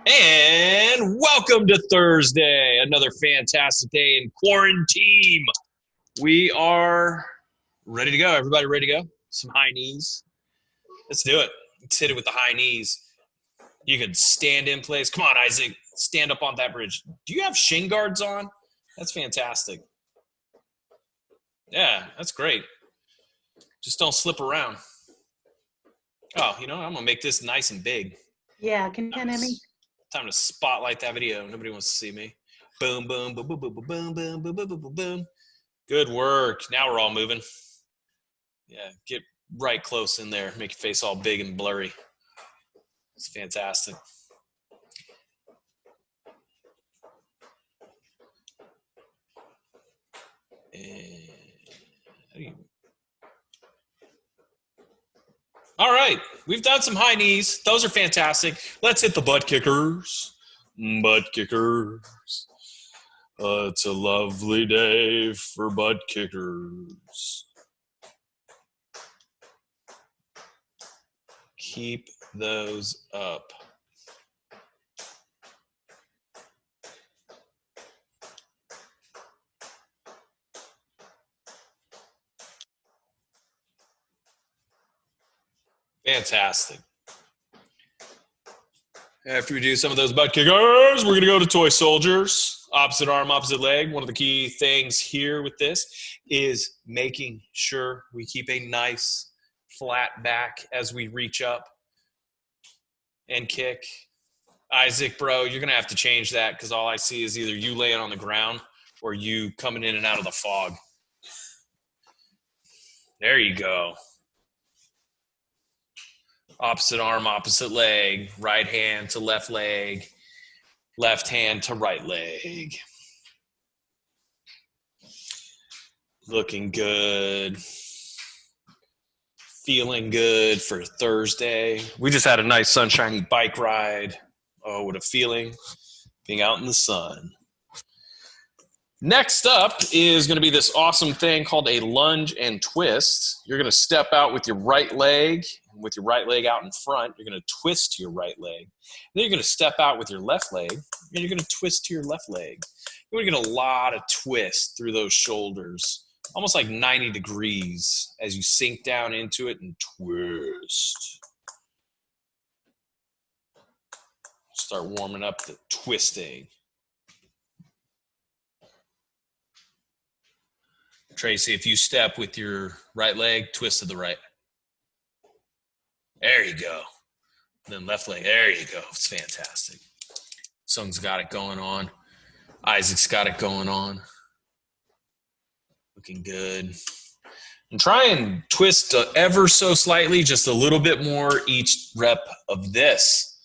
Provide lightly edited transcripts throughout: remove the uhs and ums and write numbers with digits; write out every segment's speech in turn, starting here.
And welcome to Thursday, another fantastic day in quarantine. We are ready to go. Everybody ready to go? Some high knees. Let's do it. Let's hit it with the high knees. You can stand in place. Come on, Isaac. Stand up on that bridge. Do you have shin guards on? That's fantastic. Yeah, that's great. Just don't slip around. Oh, I'm going to make this nice and big. Yeah, can you hear me? Time to spotlight that video. Nobody wants to see me. Boom, boom, boom, boom, boom, boom, boom, boom, boom, boom, boom, boom. Good work. Now we're all moving. Yeah, get right close in there. Make your face all big and blurry. It's fantastic. All right, we've done some high knees. Those are fantastic. Let's hit the butt kickers. Butt kickers. It's a lovely day for butt kickers. Keep those up. Fantastic. After we do some of those butt kickers, we're going to go to toy soldiers. Opposite arm, opposite leg. One of the key things here with this is making sure we keep a nice flat back as we reach up and kick. Isaac, bro, you're going to have to change that because all I see is either you laying on the ground or you coming in and out of the fog. There you go. Opposite arm, opposite leg, right hand to left leg, left hand to right leg. Looking good. Feeling good for Thursday. We just had a nice sunshiny bike ride. Oh, what a feeling being out in the sun. Next up is going to be this awesome thing called a lunge and twist. You're going to step out with your right leg. With your right leg out in front, you're going to twist to your right leg. Then you're going to step out with your left leg, and you're going to twist to your left leg. You're going to get a lot of twist through those shoulders, almost like 90 degrees as you sink down into it and twist. Start warming up the twisting. Tracy, if you step with your right leg, twist to the right. There you go. Then left leg. There you go. It's fantastic. Sung's got it going on. Isaac's got it going on. Looking good. And try and twist ever so slightly, just a little bit more each rep of this.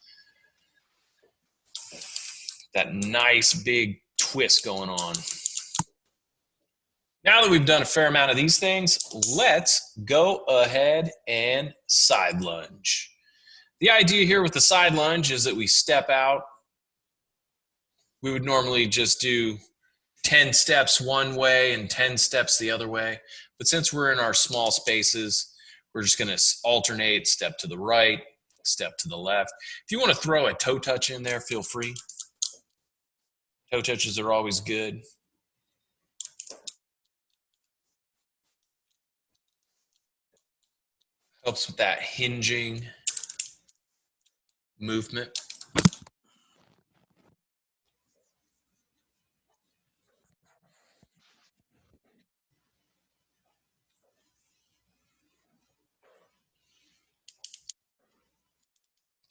That nice big twist going on. Now that we've done a fair amount of these things, let's go ahead and side lunge. The idea here with the side lunge is that we step out. We would normally just do 10 steps one way and 10 steps the other way. But since we're in our small spaces, we're just going to alternate step to the right, step to the left. If you want to throw a toe touch in there, feel free. Toe touches are always good. Helps with that hinging movement.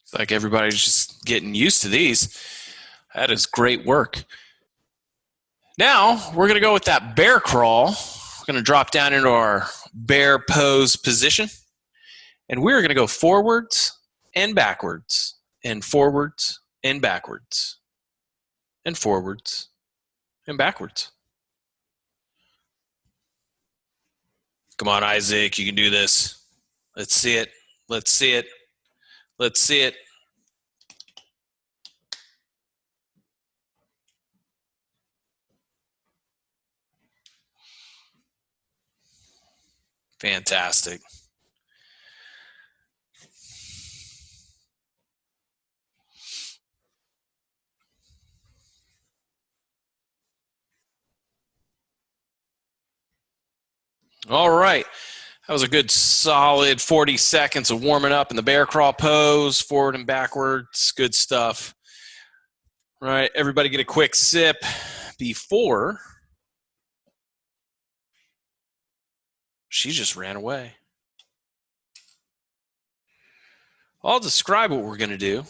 It's like everybody's just getting used to these. That is great work. Now, we're going to go with that bear crawl. We're going to drop down into our bear pose position. And we're going to go forwards and backwards, and forwards and backwards, and forwards and backwards. Come on, Isaac, you can do this. Let's see it. Let's see it. Let's see it. Fantastic. All right. That was a good solid 40 seconds of warming up in the bear crawl pose, forward and backwards. Good stuff. All right, everybody get a quick sip before she just ran away. I'll describe what we're going to do.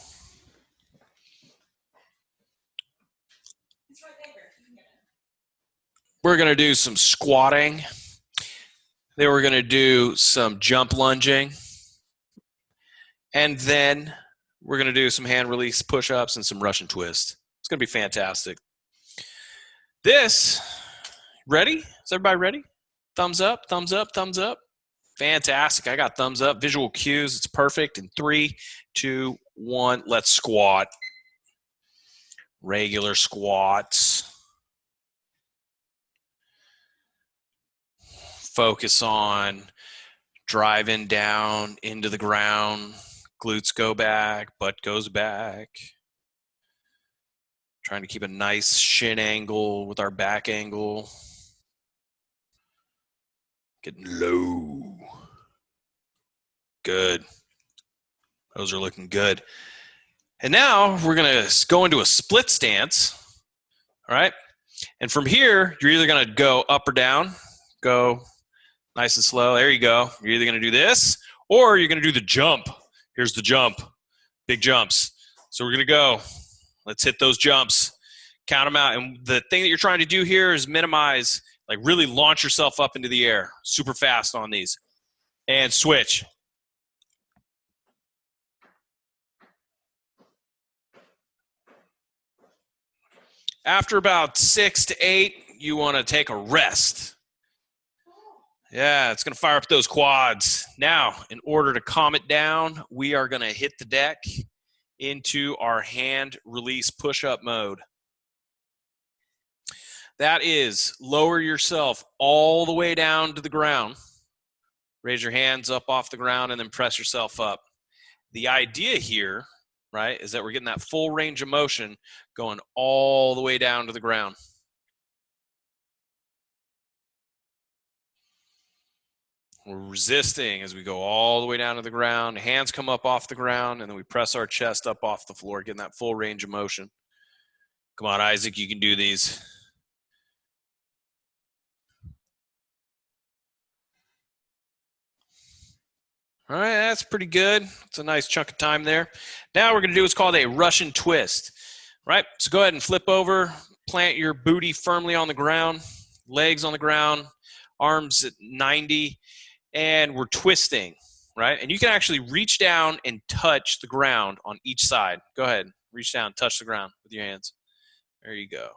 We're going to do some squatting. Then we're going to do some jump lunging. And then we're going to do some hand release push-ups and some Russian twist. It's going to be fantastic. This, ready? Is everybody ready? Thumbs up, thumbs up, thumbs up. Fantastic. I got thumbs up. Visual cues. It's perfect. In 3, 2, 1, let's squat. Regular squats. Focus on driving down into the ground. Glutes go back, butt goes back. Trying to keep a nice shin angle with our back angle. Getting low. Good. Those are looking good. And now we're going to go into a split stance. All right. And from here, you're either going to go up or down. Go nice and slow. There you go. You're either going to do this or you're going to do the jump. Here's the jump. Big jumps. So we're going to go. Let's hit those jumps. Count them out. And the thing that you're trying to do here is minimize, like really launch yourself up into the air super fast on these. And switch. After about 6 to 8, you want to take a rest. Yeah, it's going to fire up those quads. Now, in order to calm it down, we are going to hit the deck into our hand release push-up mode. That is, lower yourself all the way down to the ground. Raise your hands up off the ground and then press yourself up. The idea here, right, is that we're getting that full range of motion going all the way down to the ground. We're resisting as we go all the way down to the ground. Hands come up off the ground, and then we press our chest up off the floor, getting that full range of motion. Come on, Isaac, you can do these. All right, that's pretty good. It's a nice chunk of time there. Now we're going to do what's called a Russian twist. Right, so go ahead and flip over, plant your booty firmly on the ground, legs on the ground, arms at 90, and we're twisting, right? And you can actually reach down and touch the ground on each side. Go ahead, reach down, touch the ground with your hands. There you go.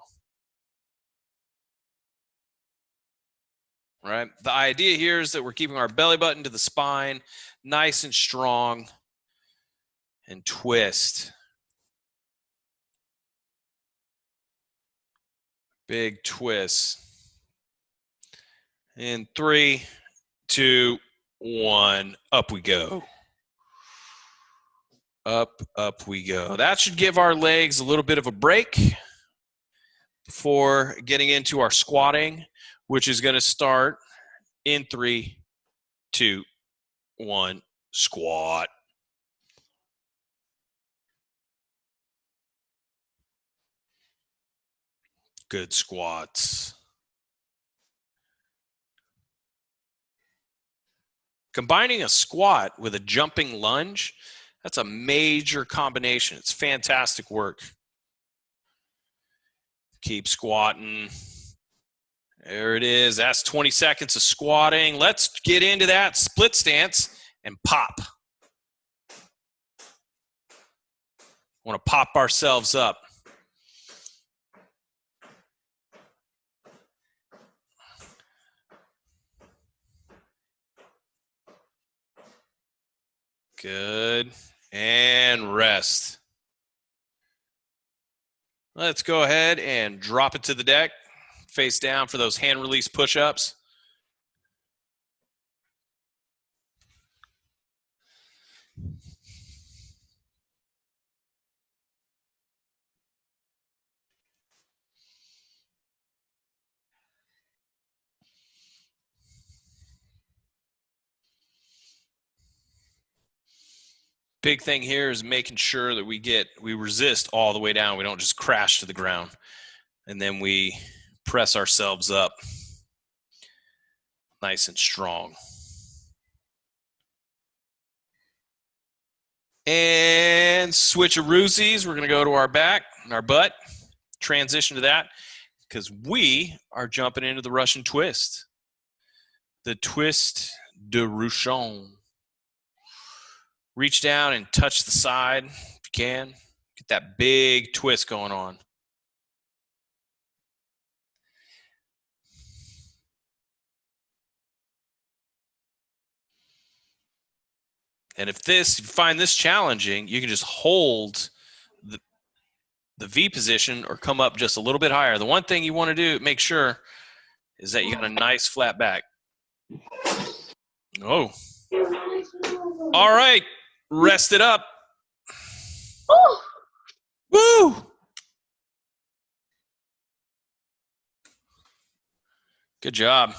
All right, the idea here is that we're keeping our belly button to the spine, nice and strong, and twist. Big twist. In 3, 2, 1, up we go. Up we go. That should give our legs a little bit of a break before getting into our squatting, which is going to start in 3, 2, 1, squat. Good squats. Combining a squat with a jumping lunge, that's a major combination. It's fantastic work. Keep squatting. There it is. That's 20 seconds of squatting. Let's get into that split stance and pop. Want to pop ourselves up. Good. And rest. Let's go ahead and drop it to the deck. Face down for those hand release push-ups. Big thing here is making sure that we resist all the way down. We don't just crash to the ground. And then we press ourselves up nice and strong. And switcheroosies. We're going to go to our back and our butt. Transition to that because we are jumping into the Russian twist. The twist de Ruchon. Reach down and touch the side if you can. Get that big twist going on. And if you find this challenging, you can just hold the V position or come up just a little bit higher. The one thing you want to do, make sure, is that you got a nice flat back. Oh. All right. Rest it up. Oh. Woo! Good job.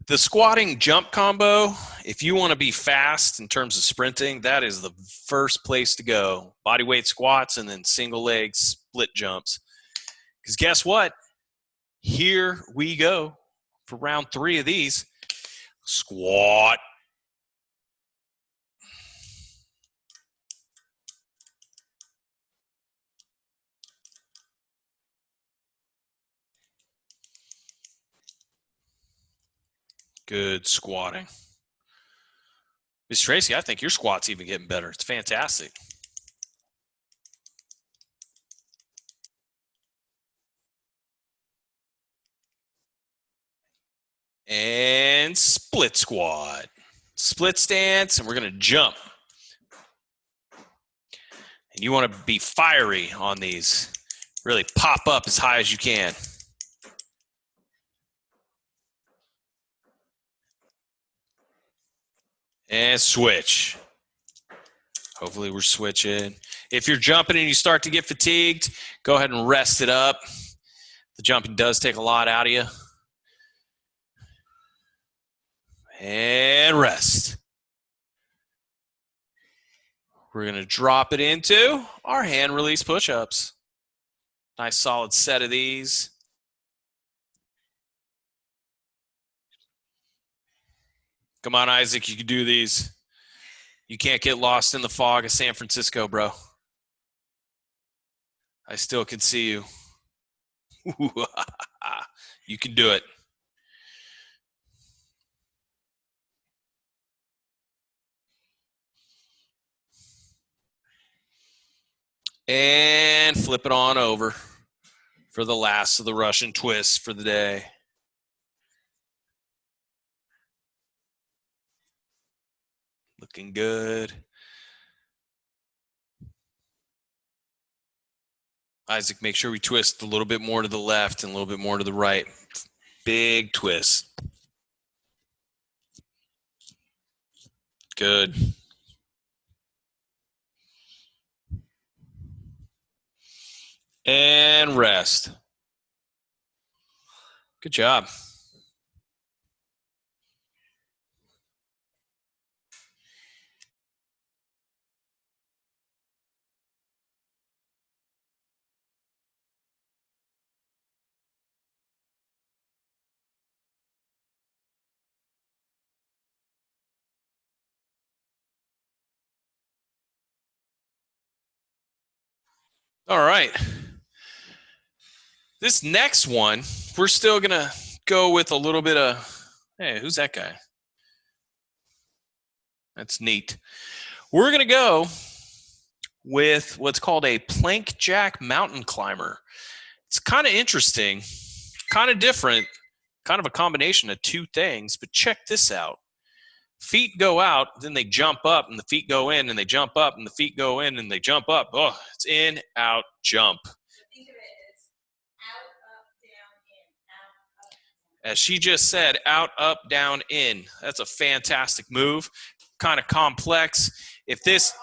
The squatting jump combo, if you want to be fast in terms of sprinting, that is the first place to go. Body weight squats and then single leg split jumps. Because guess what? Here we go for round 3 of these. Squat. Good squatting. Miss Tracy, I think your squat's even getting better. It's fantastic. And split squat. Split stance, and we're going to jump. And you want to be fiery on these. Really pop up as high as you can. And switch. Hopefully we're switching. If you're jumping and you start to get fatigued, go ahead and rest it up. The jumping does take a lot out of you. And rest. We're going to drop it into our hand release push-ups. Nice solid set of these. Come on, Isaac, you can do these. You can't get lost in the fog of San Francisco, bro. I still can see you. You can do it. And flip it on over for the last of the Russian twists for the day. Looking good. Isaac, make sure we twist a little bit more to the left and a little bit more to the right. Big twist. Good. And rest. Good job. All right. This next one, we're still going to go with a little bit of, hey, who's that guy? That's neat. We're going to go with what's called a plank jack mountain climber. It's kind of interesting, kind of different, kind of a combination of two things, but check this out. Feet go out, then they jump up, and the feet go in, and they jump up, and the feet go in, and they jump up. Oh, it's in, out, jump. Think of it as out, up, down, in, out, up. As she just said, out, up, down, in. That's a fantastic move. Kind of complex. If this,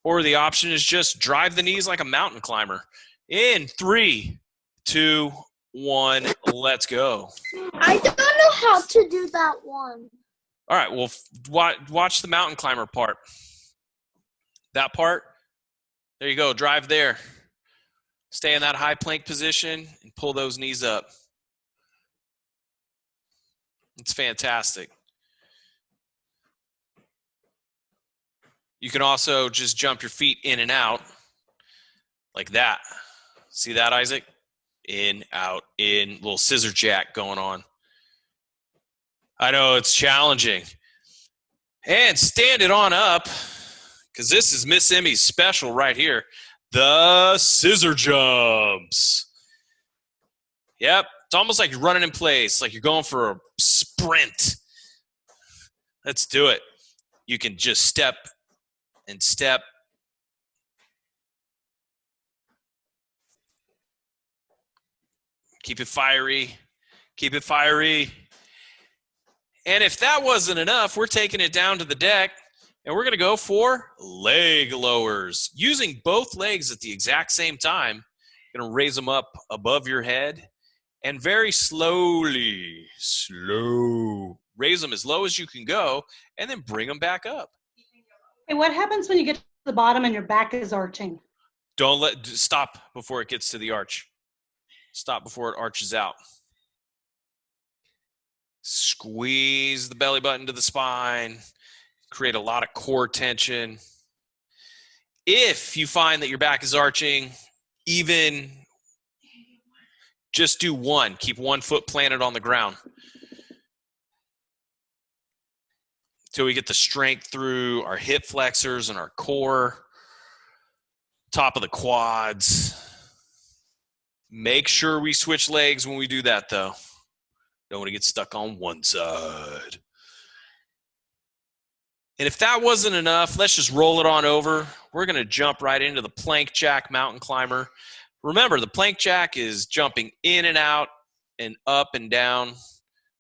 or the option is just drive the knees like a mountain climber. In 3, 2, one, let's go. I don't know how to do that one. All right, well, watch the mountain climber part. That part, there you go, drive there. Stay in that high plank position and pull those knees up. It's fantastic. You can also just jump your feet in and out like that. See that, Isaac? In, out, in, little scissor jack going on. I know it's challenging. And stand it on up, because this is Miss Emmy's special right here. The scissor jumps. Yep, it's almost like you're running in place, like you're going for a sprint. Let's do it. You can just step and step. Keep it fiery. Keep it fiery. And if that wasn't enough, we're taking it down to the deck, and we're going to go for leg lowers. Using both legs at the exact same time, you're going to raise them up above your head, and very slowly, raise them as low as you can go, and then bring them back up. Hey, what happens when you get to the bottom and your back is arching? Stop before it gets to the arch. Stop before it arches out. Squeeze the belly button to the spine. Create a lot of core tension. If you find that your back is arching, even just do one. Keep one foot planted on the ground until we get the strength through our hip flexors and our core, top of the quads. Make sure we switch legs when we do that, though. Don't want to get stuck on one side. And if that wasn't enough, let's just roll it on over. We're going to jump right into the plank jack mountain climber. Remember, the plank jack is jumping in and out and up and down.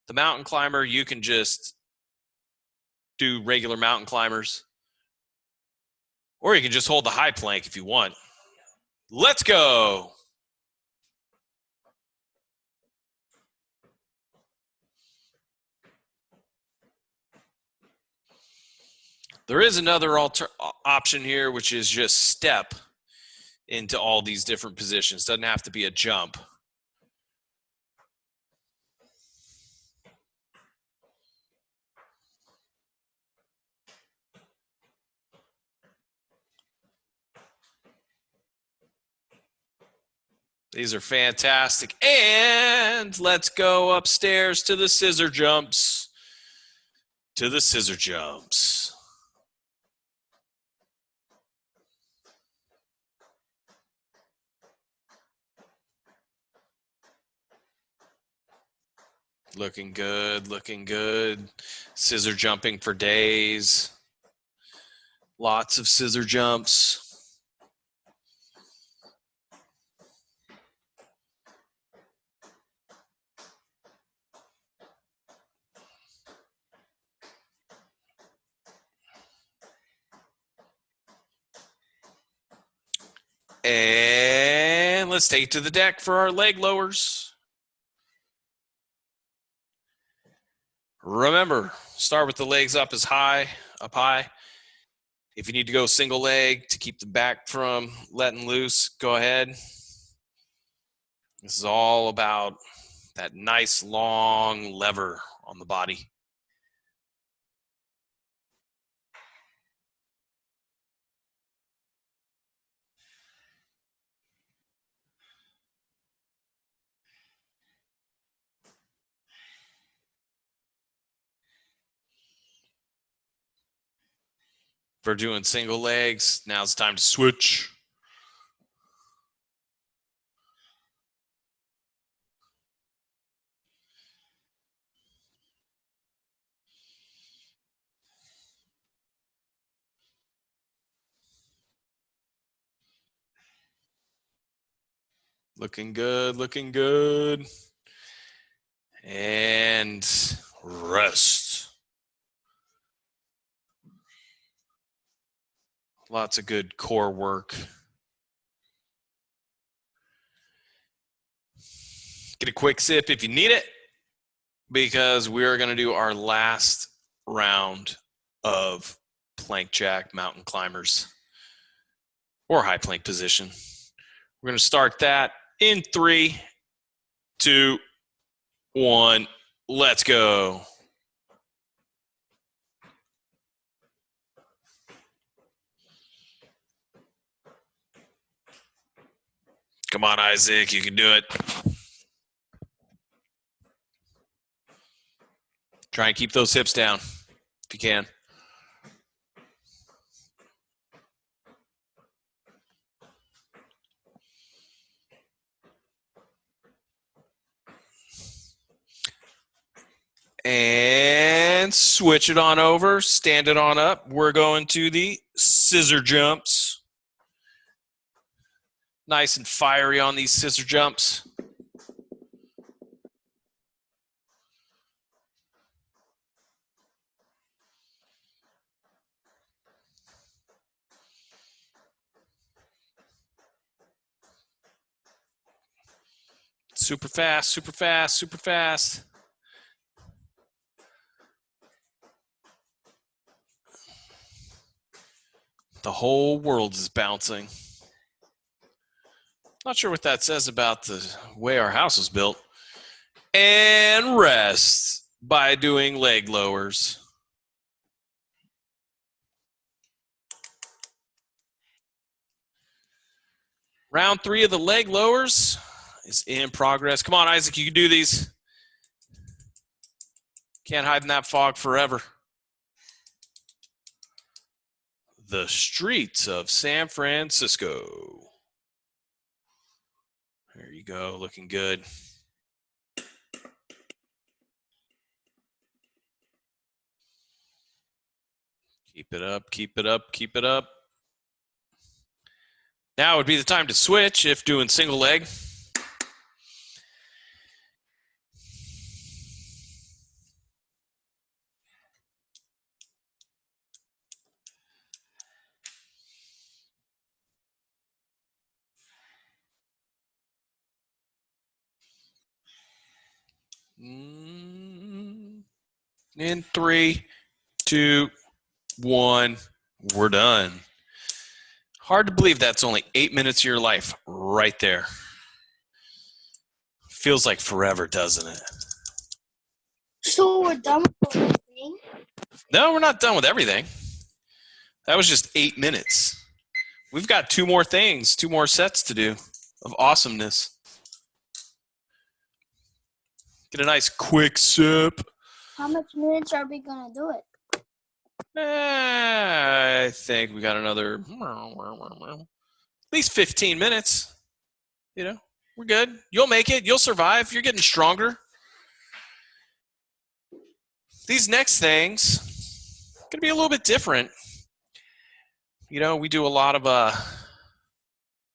The mountain climber, you can just do regular mountain climbers. Or you can just hold the high plank if you want. Let's go. There is another option here, which is just step into all these different positions. Doesn't have to be a jump. These are fantastic. And let's go upstairs to the scissor jumps. To the scissor jumps. Looking good, looking good. Scissor jumping for days. Lots of scissor jumps. And let's take it to the deck for our leg lowers. Remember, start with the legs up high. If you need to go single leg to keep the back from letting loose, go ahead. This is all about that nice long lever on the body. If we're doing single legs, now's the time to switch. Looking good, looking good. And rest. Lots of good core work. Get a quick sip if you need it, because we're going to do our last round of plank jack mountain climbers or high plank position. We're going to start that in 3, 2, 1. Let's go. Come on, Isaac, you can do it. Try and keep those hips down if you can. And switch it on over, stand it on up. We're going to the scissor jumps. Nice and fiery on these scissor jumps. Super fast, super fast, super fast. The whole world is bouncing. Not sure what that says about the way our house was built. And rest by doing leg lowers. Round 3 of the leg lowers is in progress. Come on, Isaac, you can do these. Can't hide in that fog forever. The streets of San Francisco. There you go, looking good. Keep it up, keep it up, keep it up. Now would be the time to switch if doing single leg. In 3, 2, 1, we're done. Hard to believe that's only 8 minutes of your life right there. Feels like forever, doesn't it? So we're done with everything? No, we're not done with everything. That was just 8 minutes. We've got 2 more things, 2 more sets to do of awesomeness. Get a nice quick sip. How much minutes are we going to do it? I think we got another at least 15 minutes. You know, we're good. You'll make it. You'll survive. You're getting stronger. These next things are going to be a little bit different. You know, we do a lot of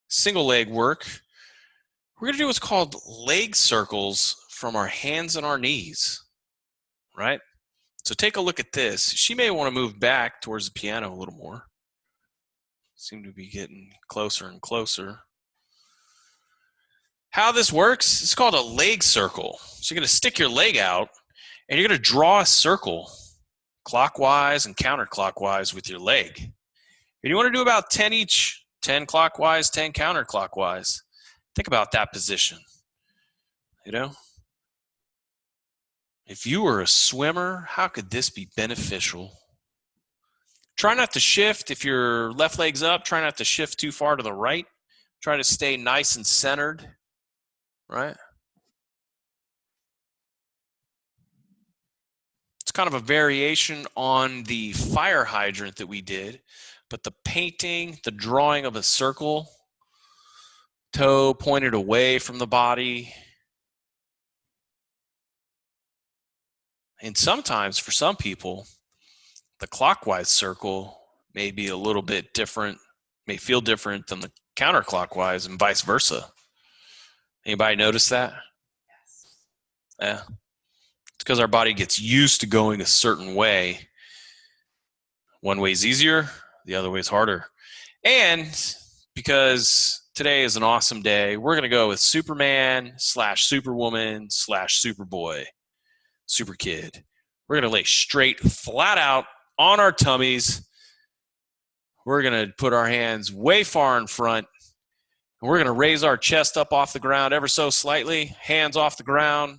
single leg work. We're going to do what's called leg circles from our hands and our knees, right? So take a look at this. She may want to move back towards the piano a little more. Seem to be getting closer and closer. How this works, it's called a leg circle. So you're going to stick your leg out, and you're going to draw a circle clockwise and counterclockwise with your leg. And you want to do about 10 each, 10 clockwise, 10 counterclockwise. Think about that position, you know? If you were a swimmer, how could this be beneficial? Try not to shift. If your left leg's up, try not to shift too far to the right. Try to stay nice and centered, right? It's kind of a variation on the fire hydrant that we did, but the painting, the drawing of a circle, toe pointed away from the body. And sometimes, for some people, the clockwise circle may be a little bit different, may feel different than the counterclockwise and vice versa. Anybody notice that? Yes. Yeah. It's because our body gets used to going a certain way. One way is easier, the other way is harder. And because today is an awesome day. We're going to go with Superman / Superwoman / Superboy, Super Kid. We're going to lay straight, flat out on our tummies. We're going to put our hands way far in front. And we're going to raise our chest up off the ground ever so slightly. Hands off the ground.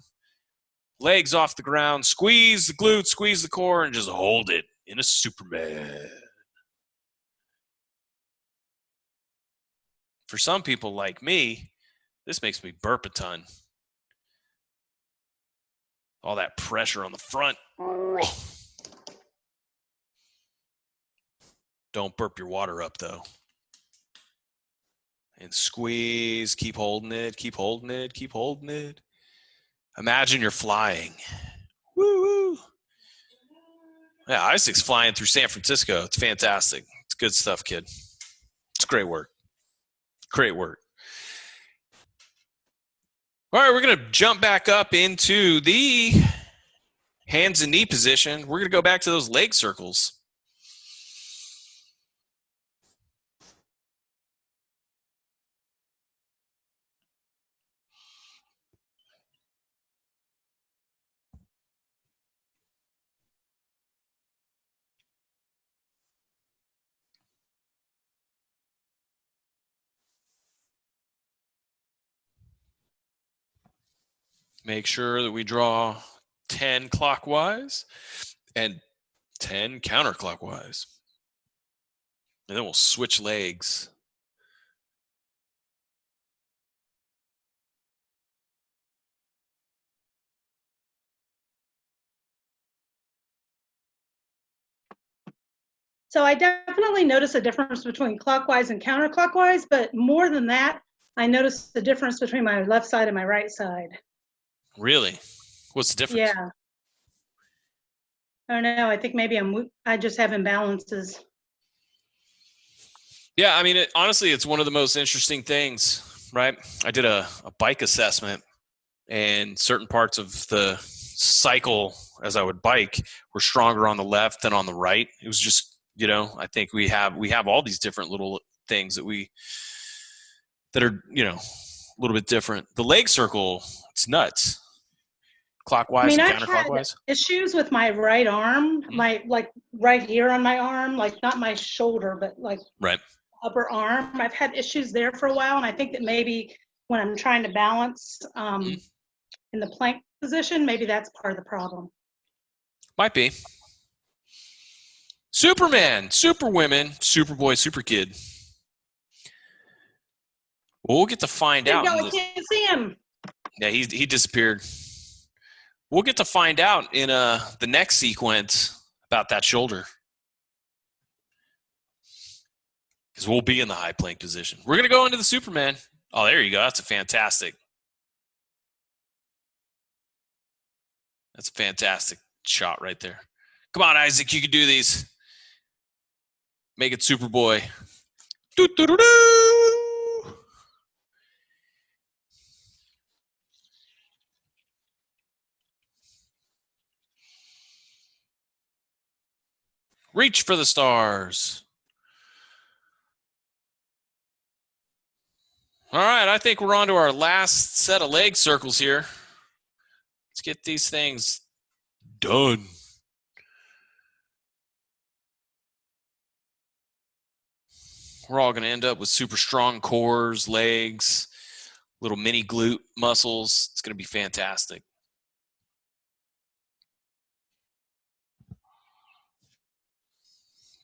Legs off the ground. Squeeze the glutes, squeeze the core, and just hold it in a Superman. For some people like me, this makes me burp a ton. All that pressure on the front. Don't burp your water up, though. And squeeze. Keep holding it. Keep holding it. Keep holding it. Imagine you're flying. Woo-woo. Yeah, Isaac's flying through San Francisco. It's fantastic. It's good stuff, kid. It's great work. Great work. All right, we're going to jump back up into the hands and knee position. We're going to go back to those leg circles. Make sure that we draw 10 clockwise and 10 counterclockwise. And then we'll switch legs. So I definitely notice a difference between clockwise and counterclockwise, but more than that, I notice the difference between my left side and my right side. Really? What's the difference? Yeah. I don't know. I think maybe I just have imbalances. Yeah, I mean, honestly, it's one of the most interesting things, right? I did a bike assessment, and certain parts of the cycle as I would bike were stronger on the left than on the right. It was just, I think we have all these different little things that are, a little bit different. The leg circle, it's nuts. Clockwise and counterclockwise. I've had issues with my right arm, my right here on my arm, not my shoulder, but right. Upper arm. I've had issues there for a while, and I think that maybe when I'm trying to balance in the plank position, maybe that's part of the problem. Might be. Superman, Superwomen, Superboy, Super Kid. Well, we'll get to find out. I can't see him. Yeah, he disappeared. We'll get to find out in the next sequence about that shoulder. Because we'll be in the high plank position. We're going to go into the Superman. Oh, there you go. That's a fantastic shot right there. Come on, Isaac. You can do these. Make it Superboy. Doo-doo-doo-doo. Reach for the stars. All right, I think we're on to our last set of leg circles here. Let's get these things done. We're all going to end up with super strong cores, legs, little mini glute muscles. It's going to be fantastic.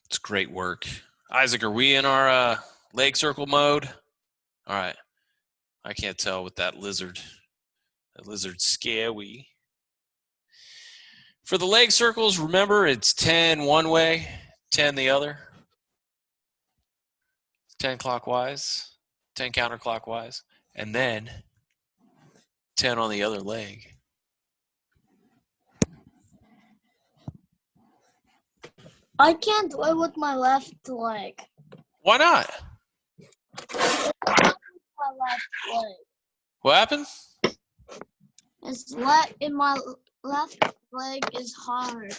It's great work. Isaac, are we in our leg circle mode? All right. I can't tell with that lizard. That lizard's scary. For the leg circles, remember it's 10 one way, 10 the other. 10 clockwise, 10 counterclockwise, and then 10 on the other leg. I can't do it with my left leg. Why not? My left leg. What happened? In my left leg is hard.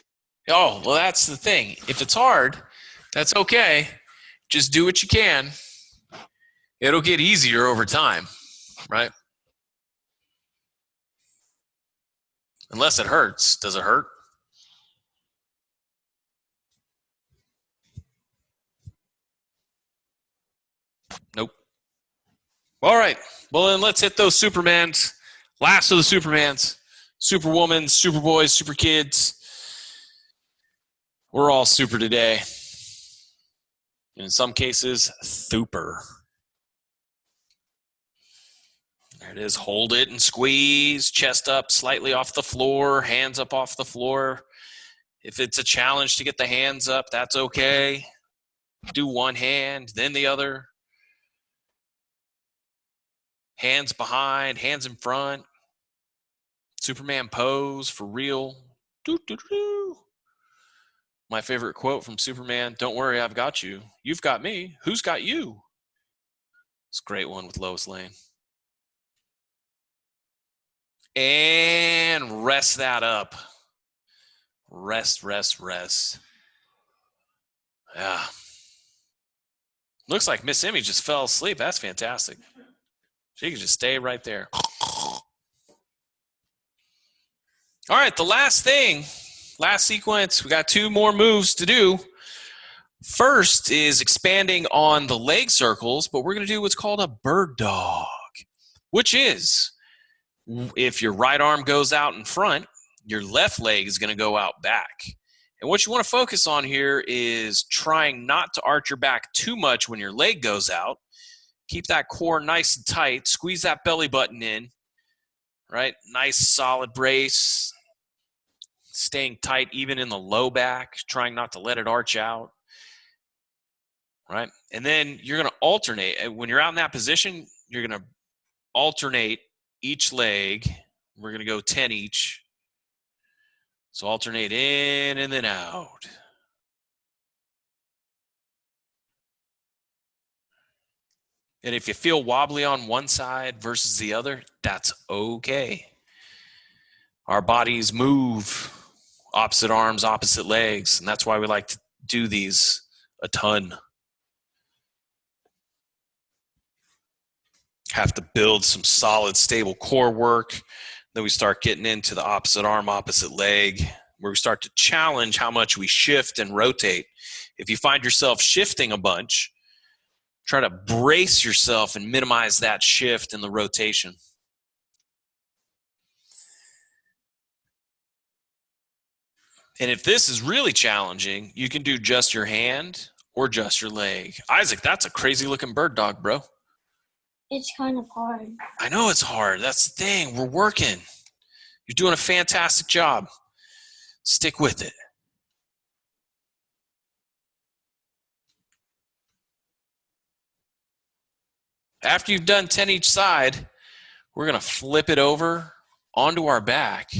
Oh, well, that's the thing. If it's hard, that's okay. Just do what you can. It'll get easier over time, right? Unless it hurts. Does it hurt? Nope. All right. Well, then let's hit those Supermans. Last of the Supermans. Superwoman, Superboys, Super Kids. We're all super today. And in some cases, super. There it is. Hold it and squeeze. Chest up slightly off the floor. Hands up off the floor. If it's a challenge to get the hands up, that's okay. Do one hand, then the other. Hands behind, hands in front. Superman pose for real. Doo-doo-doo. My favorite quote from Superman, don't worry, I've got you. You've got me. Who's got you? It's a great one with Lois Lane. And rest that up. Rest. Yeah. Looks like Miss Emmy just fell asleep. That's fantastic. She can just stay right there. All right, the last thing, last sequence, we got 2 more moves to do. First is expanding on the leg circles, but we're going to do what's called a bird dog, which is if your right arm goes out in front, your left leg is going to go out back. And what you want to focus on here is trying not to arch your back too much when your leg goes out. Keep that core nice and tight. Squeeze that belly button in, right? Nice solid brace. Staying tight even in the low back, trying not to let it arch out, right? And then you're going to alternate. When you're out in that position, you're going to alternate each leg. We're going to go 10 each. So alternate in and then out. And if you feel wobbly on one side versus the other, that's okay. Our bodies move. Opposite arms, opposite legs. And that's why we like to do these a ton. Have to build some solid, stable core work. Then we start getting into the opposite arm, opposite leg, where we start to challenge how much we shift and rotate. If you find yourself shifting a bunch, try to brace yourself and minimize that shift and the rotation. And if this is really challenging, you can do just your hand or just your leg. Isaac, that's a crazy looking bird dog, bro. It's kind of hard. I know it's hard. That's the thing. We're working. You're doing a fantastic job. Stick with it. After you've done 10 each side, we're going to flip it over onto our back.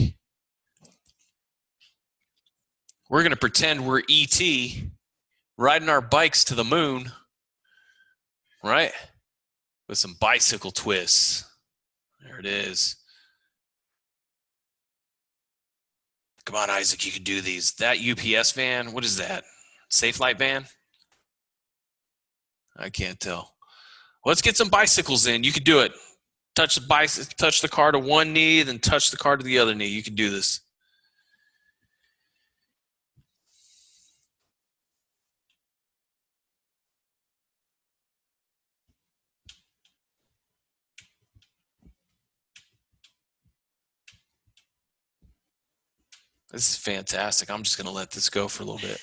We're going to pretend we're E.T. riding our bikes to the moon, right? With some bicycle twists. There it is. Come on, Isaac, you can do these. That UPS van, what is that? Safe Light van? I can't tell. Let's get some bicycles in. You can do it. Touch the car to one knee, then touch the car to the other knee. You can do this. This is fantastic. I'm just going to let this go for a little bit.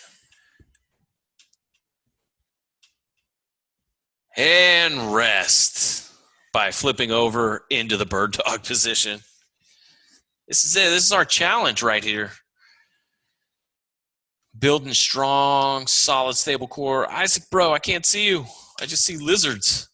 And rest by flipping over into the bird dog position. This is it. This is our challenge right here. Building strong, solid, stable core. Isaac, bro, I can't see you. I just see lizards.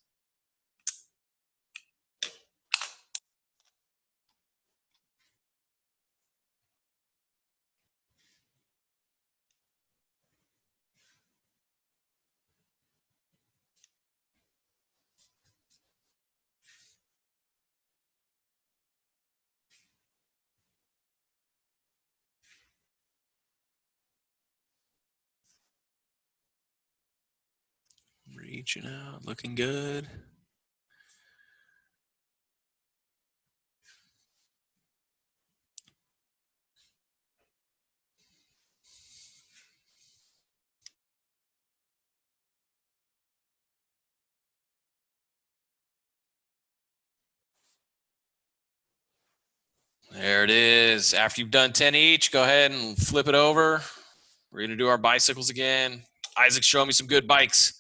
Reaching out, looking good. There it is. After you've done 10 each, go ahead and flip it over. We're going to do our bicycles again. Isaac, show me some good bikes.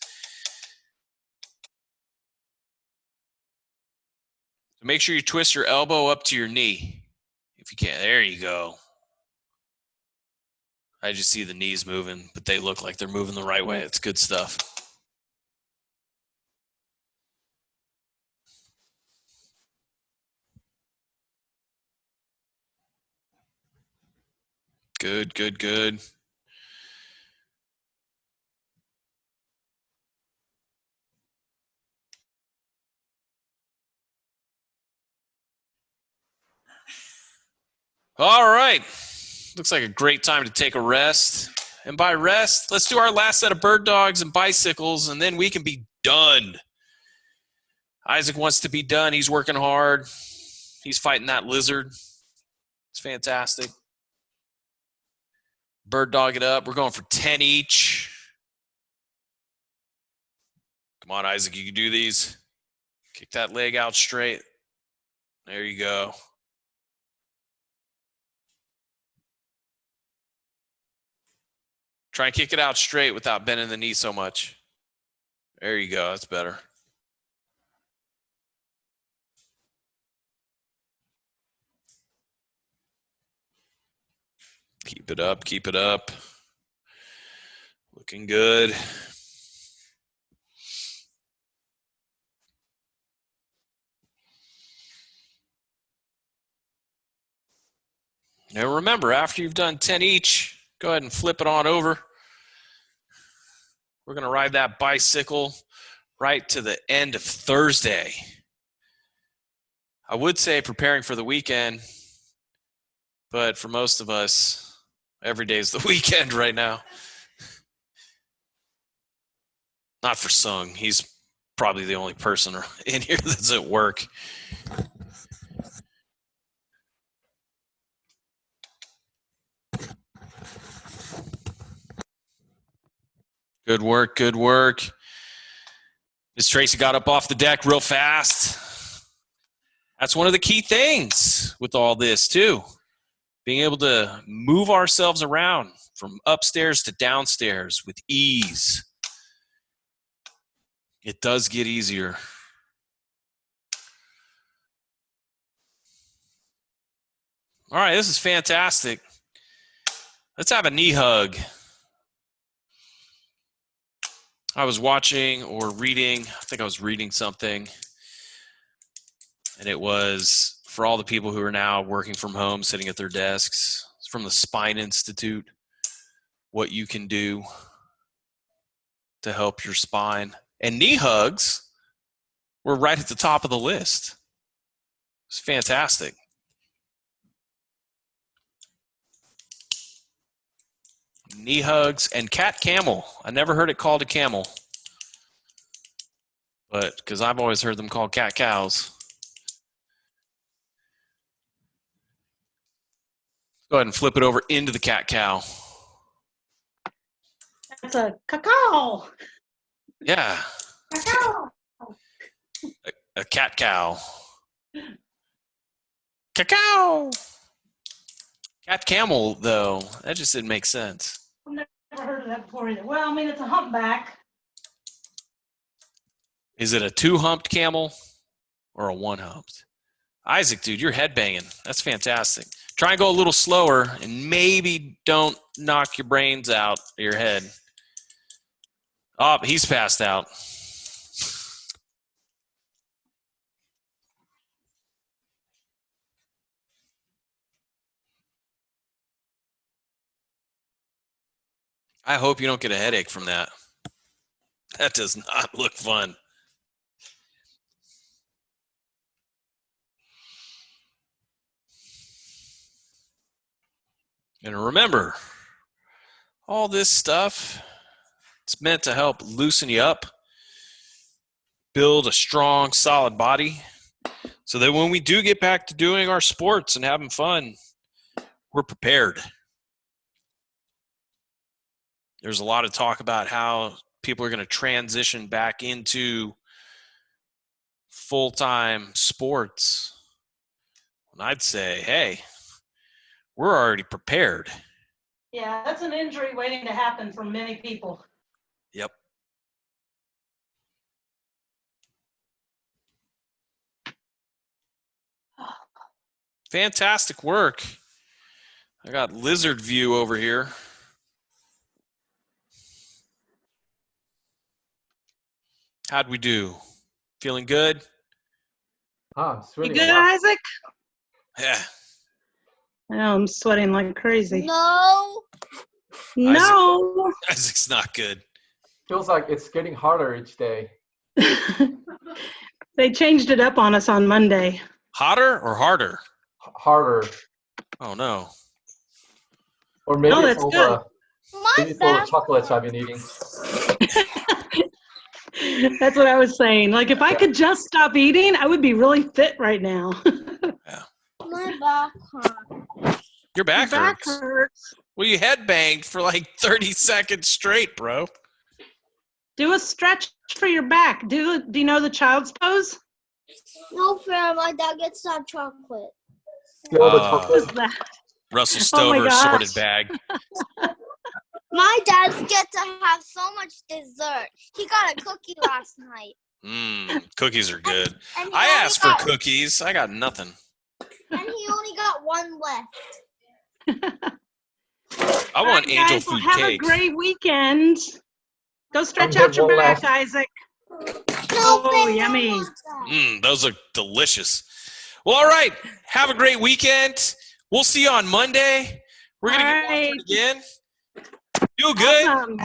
So make sure you twist your elbow up to your knee. If you can. There you go. I just see the knees moving, but they look like they're moving the right way. It's good stuff. Good, good, good. All right. Looks like a great time to take a rest. And by rest, let's do our last set of bird dogs and bicycles, and then we can be done. Isaac wants to be done. He's working hard. He's fighting that lizard. It's fantastic. Bird dog it up. We're going for 10 each. Come on, Isaac, you can do these. Kick that leg out straight. There you go. Try and kick it out straight without bending the knee so much. There you go. That's better. Keep it up. Keep it up. Looking good. Now remember, after you've done 10 each, go ahead and flip it on over. We're going to ride that bicycle right to the end of Thursday. I would say preparing for the weekend, but for most of us, every day is the weekend right now. Not for Sung. He's probably the only person in here that's at work. Good work, good work. Miss Tracy got up off the deck real fast. That's one of the key things with all this, too. Being able to move ourselves around from upstairs to downstairs with ease. It does get easier. All right, this is fantastic. Let's have a knee hug. I was watching or reading, I think I was reading something, and it was for all the people who are now working from home, sitting at their desks. It's from the Spine Institute, what you can do to help your spine. And knee hugs were right at the top of the list. It's fantastic. Knee hugs and cat camel. I never heard it called a camel, but because I've always heard them called cat cows. Go ahead and flip it over into the cat cow. That's a cacao. Yeah. Cacao. A cat cow. Cacao. Cat camel, though. That just didn't make sense. I've never heard of that before either. Well, I mean, it's a humpback. Is it a two-humped camel or a one-humped? Isaac, dude, you're headbanging. That's fantastic. Try and go a little slower and maybe don't knock your brains out of your head. Oh, he's passed out. I hope you don't get a headache from that. That does not look fun. And remember, all this stuff, it's meant to help loosen you up, build a strong, solid body, so that when we do get back to doing our sports and having fun, we're prepared. There's a lot of talk about how people are going to transition back into full-time sports. And I'd say, hey, we're already prepared. Yeah, that's an injury waiting to happen for many people. Yep. Fantastic work. I got lizard view over here. How'd we do? Feeling good? I'm You sweating good, a lot. Isaac? Yeah. I know, I'm sweating like crazy. No. No. Isaac's not good. Feels like it's getting harder each day. They changed it up on us on Monday. Hotter or harder? Harder. Oh, no. Or maybe Oh, it's that's all good. maybe it's all the chocolates I've been eating. That's what I was saying. Like, if I could just stop eating, I would be really fit right now. My back hurts. Your back Your back hurts. hurts. Well, you headbanged for like 30 seconds straight, bro. Do a stretch for your back. Do you know the child's pose? No fair. My dad gets that chocolate. All the Ah. What is chocolate. that? Russell Oh my Stover gosh. sorted bag. My dad gets to have so much dessert. He got a cookie last night. Cookies are good. And he I only asked for got- cookies. I got nothing. And he only got one left. I want All right, angel guys, well, food have cake. a great weekend. Go stretch I'm out your good, one back, last- Isaac. No, Oh, babe, I yummy. want that. Those are delicious. Well, all right. Have a great weekend. We'll see you on Monday. We're going to All get right. watching again. Do good. Awesome.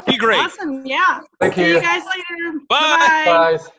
Be great. Awesome. Yeah. Thank See you. you guys later. Bye. Bye-bye. Guys.